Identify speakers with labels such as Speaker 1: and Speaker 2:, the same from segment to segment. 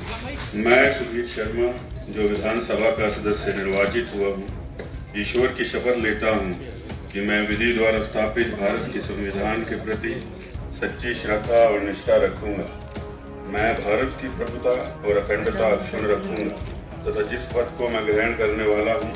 Speaker 1: मैं सुधीर शर्मा जो विधानसभा का सदस्य निर्वाचित हुआ हूँ, ईश्वर की शपथ लेता हूँ कि मैं विधि द्वारा स्थापित भारत के संविधान के प्रति सच्ची श्रद्धा और निष्ठा रखूंगा। मैं भारत की प्रभुता और अखंडता अक्षुण्ण रखूंगा तथा जिस पद को मैं ग्रहण करने वाला हूँ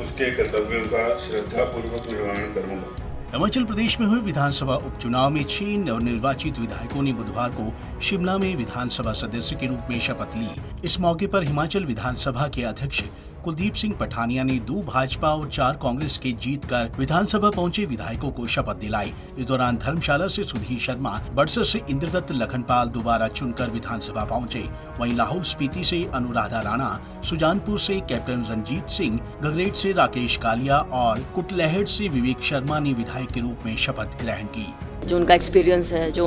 Speaker 1: उसके कर्तव्यों का श्रद्धापूर्वक निर्वहन करूंगा।
Speaker 2: हिमाचल प्रदेश में हुए विधानसभा उपचुनाव में 6 नवनिर्वाचित विधायकों ने बुधवार को शिमला में विधानसभा सदस्य के रूप में शपथ ली। इस मौके पर हिमाचल विधानसभा के अध्यक्ष कुलदीप सिंह पठानिया ने 2 भाजपा और 4 कांग्रेस के जीतकर विधानसभा पहुंचे विधायकों को शपथ दिलाई। इस दौरान धर्मशाला से सुधीर शर्मा, बड़सर से इंद्रदत्त लखनपाल दोबारा चुनकर विधानसभा पहुंचे। वहीं लाहौल स्पीति से अनुराधा राणा, सुजानपुर से कैप्टन रंजीत सिंह, गगरेट से राकेश कालिया और कुटलैहड़ से विवेक शर्मा ने विधायक के रूप में शपथ ग्रहण की।
Speaker 3: जो उनका एक्सपीरियंस है, जो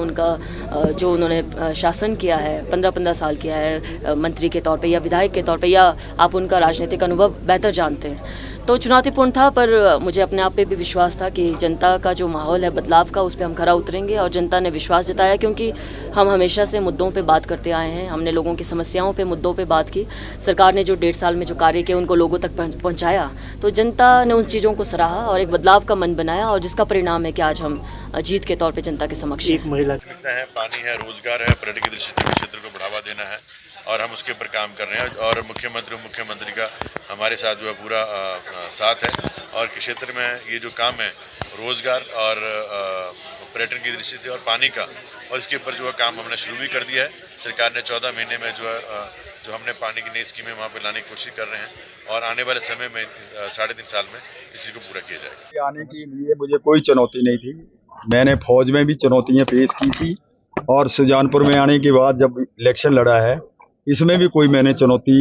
Speaker 3: उन्होंने शासन किया है, 15-15 साल किया है मंत्री के तौर पे या विधायक के तौर पे, या आप उनका राजनीतिक अनुभव बेहतर जानते हैं, तो चुनौतीपूर्ण था। पर मुझे अपने आप पे भी विश्वास था कि जनता का जो माहौल है बदलाव का, उस पर हम खरा उतरेंगे और जनता ने विश्वास जताया, क्योंकि हम हमेशा से मुद्दों पे बात करते आए हैं। हमने लोगों की समस्याओं पे, मुद्दों पे बात की। सरकार ने जो 1.5 साल में जो कार्य किए उनको लोगों तक पहुंचाया, तो जनता ने उन चीज़ों को सराहा और एक बदलाव का मन बनाया, और जिसका परिणाम है कि आज हम जीत के तौर पे जनता के समक्ष
Speaker 4: एक महिला
Speaker 5: है, पानी है, रोजगार है, पर्यटन की दृष्टि से क्षेत्र को बढ़ावा देना है और हम उसके ऊपर काम कर रहे हैं। और मुख्यमंत्री का हमारे साथ जो है पूरा साथ है। और क्षेत्र में ये जो काम है रोजगार और पर्यटन की दृष्टि से और पानी का, और इसके ऊपर जो है काम हमने शुरू भी कर दिया है। सरकार ने 14 महीने में जो हमने पानी की नई स्कीमें वहाँ पे लाने की कोशिश कर रहे हैं, और आने वाले समय में 3.5 साल में इसी को पूरा किया जाएगा।
Speaker 6: आने के लिए मुझे कोई चुनौती नहीं थी। मैंने फौज में भी चुनौतियां पेश की थी, और सुजानपुर में आने के बाद जब इलेक्शन लड़ा है, इसमें भी कोई मैंने चुनौती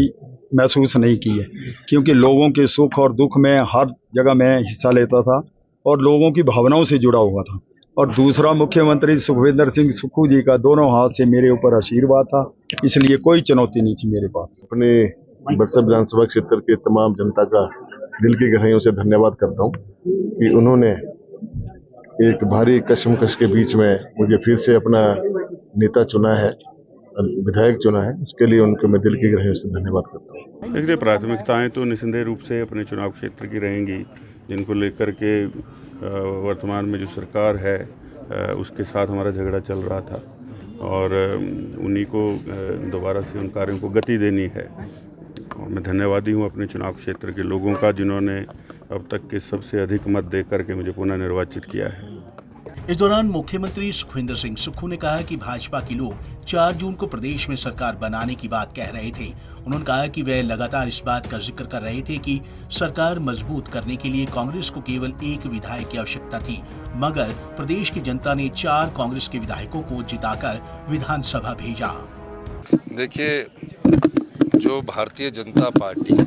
Speaker 6: महसूस नहीं की है, क्योंकि लोगों के सुख और दुख में हर जगह मैं हिस्सा लेता था और लोगों की भावनाओं से जुड़ा हुआ था। और दूसरा, मुख्यमंत्री सुखविंदर सिंह सुक्खू जी का दोनों हाथ से मेरे ऊपर आशीर्वाद था, इसलिए कोई चुनौती नहीं थी मेरे पास।
Speaker 7: अपने बड़सर विधानसभा क्षेत्र के तमाम जनता का दिल की गहराइयों से धन्यवाद करता हूँ कि उन्होंने एक भारी कशमकश के बीच में मुझे फिर से अपना नेता चुना है, विधायक चुना है। उसके लिए उनको मैं दिल की गहराइयों से धन्यवाद करता हूँ।
Speaker 1: देखिए, प्राथमिकताएं तो निस्संदेह रूप से अपने चुनाव क्षेत्र की रहेंगी, जिनको लेकर के वर्तमान में जो सरकार है उसके साथ हमारा झगड़ा चल रहा था, और उन्हीं को दोबारा से उन कार्यों को गति देनी है। और मैं धन्यवादी हूँ अपने चुनाव क्षेत्र के लोगों का, जिन्होंने अब तक के सबसे अधिक मत दे करके मुझे पुनः निर्वाचित किया है।
Speaker 2: इस दौरान मुख्यमंत्री सुखविंदर सिंह सुक्खू ने कहा कि भाजपा के लोग 4 जून को प्रदेश में सरकार बनाने की बात कह रहे थे। उन्होंने कहा कि वे लगातार इस बात का जिक्र कर रहे थे कि सरकार मजबूत करने के लिए कांग्रेस को केवल 1 विधायक की आवश्यकता थी, मगर प्रदेश की जनता ने 4 कांग्रेस के विधायकों को जिताकर विधानसभा भेजा।
Speaker 8: देखिए, जो भारतीय जनता पार्टी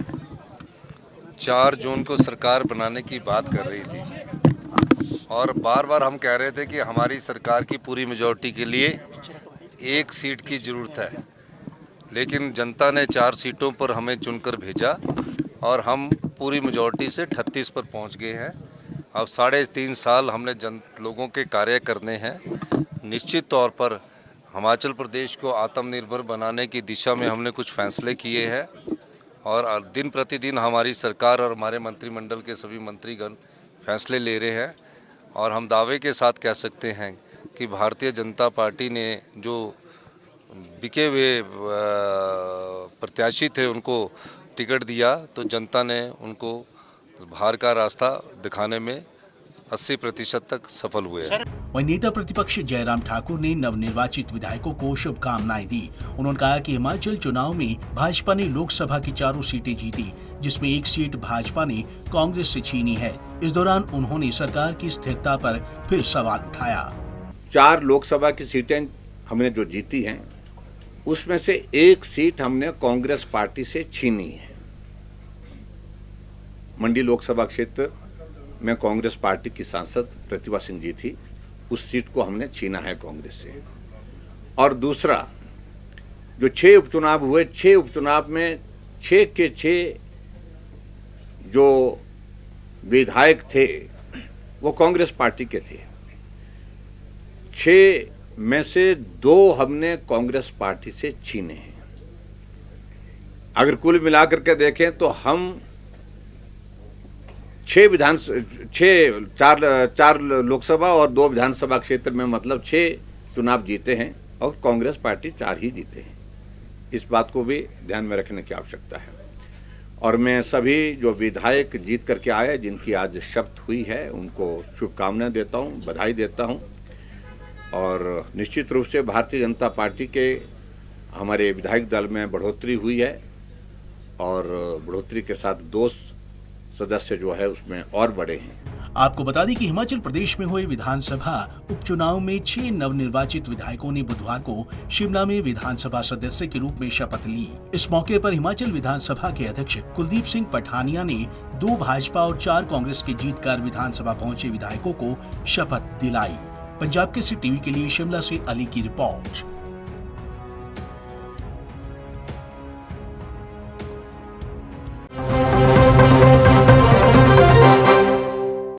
Speaker 8: 4 जून को सरकार बनाने की बात कर रही थी, और बार बार हम कह रहे थे कि हमारी सरकार की पूरी मेजॉरिटी के लिए 1 सीट की ज़रूरत है, लेकिन जनता ने 4 सीटों पर हमें चुनकर भेजा और हम पूरी मेजॉरिटी से 38 पर पहुंच गए हैं। अब 3.5 साल हमने लोगों के कार्य करने हैं। निश्चित तौर पर हिमाचल प्रदेश को आत्मनिर्भर बनाने की दिशा में हमने कुछ फैसले किए हैं, और दिन प्रतिदिन हमारी सरकार और हमारे मंत्रिमंडल के सभी मंत्रीगण फैसले ले रहे हैं। और हम दावे के साथ कह सकते हैं कि भारतीय जनता पार्टी ने जो बिके हुए प्रत्याशी थे उनको टिकट दिया, तो जनता ने उनको बाहर का रास्ता दिखाने में 80% तक सफल हुए हैं।
Speaker 2: वहीं नेता प्रतिपक्ष जयराम ठाकुर ने नवनिर्वाचित विधायकों को शुभकामनाएं दी। उन्होंने कहा कि हिमाचल चुनाव में भाजपा ने लोकसभा की 4 सीटें जीती, जिसमें 1 सीट भाजपा ने कांग्रेस से छीनी है। इस दौरान उन्होंने सरकार की स्थिरता पर फिर सवाल उठाया।
Speaker 9: 4 लोकसभा की सीटें हमने जो जीती हैं, उसमें से 1 सीट हमने कांग्रेस पार्टी से छीनी है। मंडी लोकसभा क्षेत्र में कांग्रेस पार्टी की सांसद प्रतिभा सिंह जी थी, उस सीट को हमने छीना है कांग्रेस से। और दूसरा, जो 6 उपचुनाव हुए, 6 उपचुनाव में 6 के 6 जो विधायक थे वो कांग्रेस पार्टी के थे। 6 में से 2 हमने कांग्रेस पार्टी से छीने हैं। अगर कुल मिलाकर के देखें तो हम चार लोकसभा और 2 विधानसभा क्षेत्र में मतलब 6 चुनाव जीते हैं और कांग्रेस पार्टी 4 ही जीते हैं। इस बात को भी ध्यान में रखने की आवश्यकता है। और मैं सभी जो विधायक जीत करके आए, जिनकी आज शपथ हुई है, उनको शुभकामनाएं देता हूं, बधाई देता हूं। और निश्चित रूप से भारतीय जनता पार्टी के हमारे विधायक दल में बढ़ोतरी हुई है और बढ़ोतरी के साथ 2 सदस्य जो है उसमें और बढ़े हैं।
Speaker 2: आपको बता दें कि हिमाचल प्रदेश में हुए विधानसभा उपचुनाव में 6 नवनिर्वाचित विधायकों ने बुधवार को शिमला में विधानसभा सदस्य के रूप में शपथ ली। इस मौके पर हिमाचल विधानसभा के अध्यक्ष कुलदीप सिंह पठानिया ने 2 भाजपा और 4 कांग्रेस के जीतकर विधानसभा पहुंचे विधायकों को शपथ दिलाई। पंजाब केसरी टीवी के लिए शिमला से अली की रिपोर्ट।